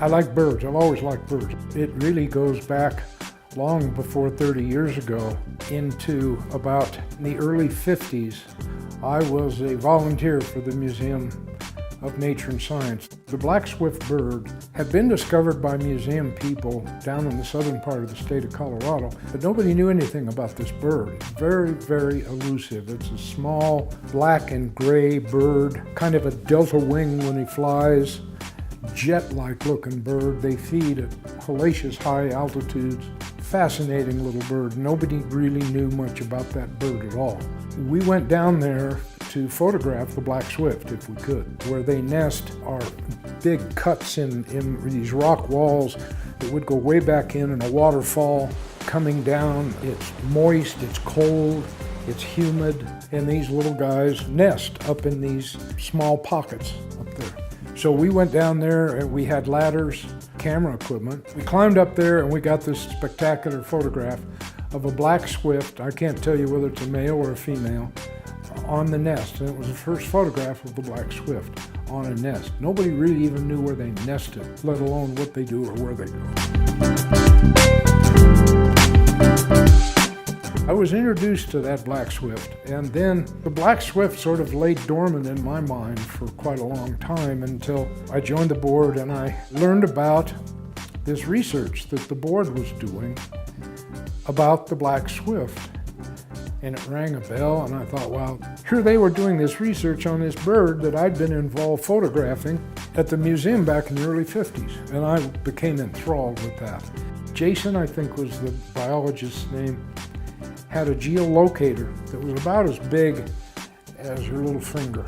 I like birds. I've always liked birds. It really goes back long before 30 years ago into about the early 50s. I was a volunteer for the Museum of Nature and Science. The black swift bird had been discovered by museum people down in the southern part of the state of Colorado, but nobody knew anything about this bird. It's very, very elusive. It's a small black and gray bird, kind of a delta wing when he flies, jet-like looking bird. They feed at hellacious high altitudes. Fascinating little bird. Nobody really knew much about that bird at all. We went down there to photograph the black swift, if we could. Where they nest are big cuts in these rock walls that would go way back in a waterfall coming down. It's moist, it's cold, it's humid, and these little guys nest up in these small pockets up there. So we went down there and we had ladders, camera equipment. We climbed up there and we got this spectacular photograph of a black swift. I can't tell you whether it's a male or a female, on the nest. And it was the first photograph of the black swift on a nest. Nobody really even knew where they nested, let alone what they do or where they go. I was introduced to that black swift, and then the black swift sort of lay dormant in my mind for quite a long time until I joined the board and I learned about this research that the board was doing about the black swift. And it rang a bell, and I thought, wow, here they were doing this research on this bird that I'd been involved photographing at the museum back in the early 50s, and I became enthralled with that. Jason, I think was the biologist's name, had a geolocator that was about as big as your little finger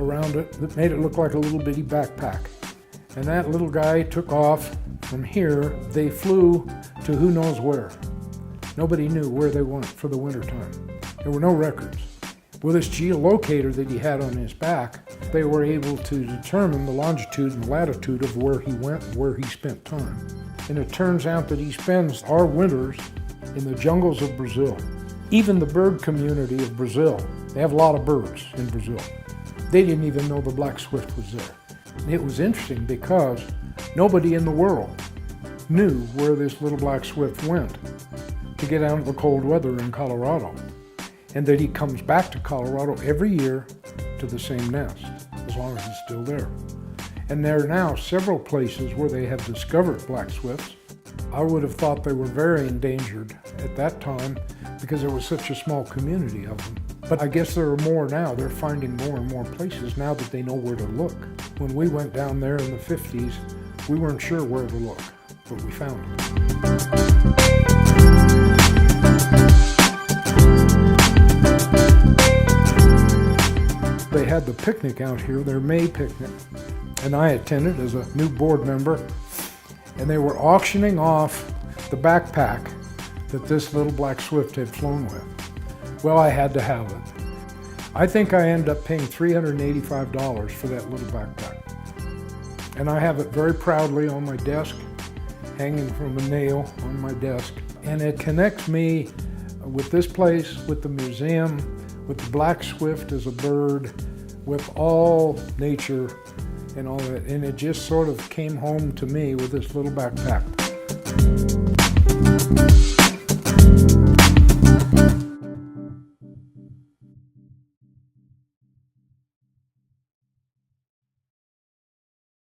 around it that made it look like a little bitty backpack. And that little guy took off from here. They flew to who knows where. Nobody knew where they went for the wintertime. There were no records. With this geolocator that he had on his back, they were able to determine the longitude and latitude of where he went and where he spent time. And it turns out that he spends our winters in the jungles of Brazil. Even the bird community of Brazil, they have a lot of birds in Brazil. They didn't even know the black swift was there. And it was interesting because nobody in the world knew where this little black swift went to get out of the cold weather in Colorado, and that he comes back to Colorado every year to the same nest, as long as it's still there. And there are now several places where they have discovered black swifts. I would have thought they were very endangered at that time because there was such a small community of them. But I guess there are more now. They're finding more and more places now that they know where to look. When we went down there in the 50s, we weren't sure where to look, but we found them. They had the picnic out here, their May picnic, and I attended as a new board member, and they were auctioning off the backpack that this little black swift had flown with. Well, I had to have it. I think I ended up paying $385 for that little backpack. And I have it very proudly on my desk, hanging from a nail on my desk. And it connects me with this place, with the museum, with the black swift as a bird, with all nature and all that. And it just sort of came home to me with this little backpack.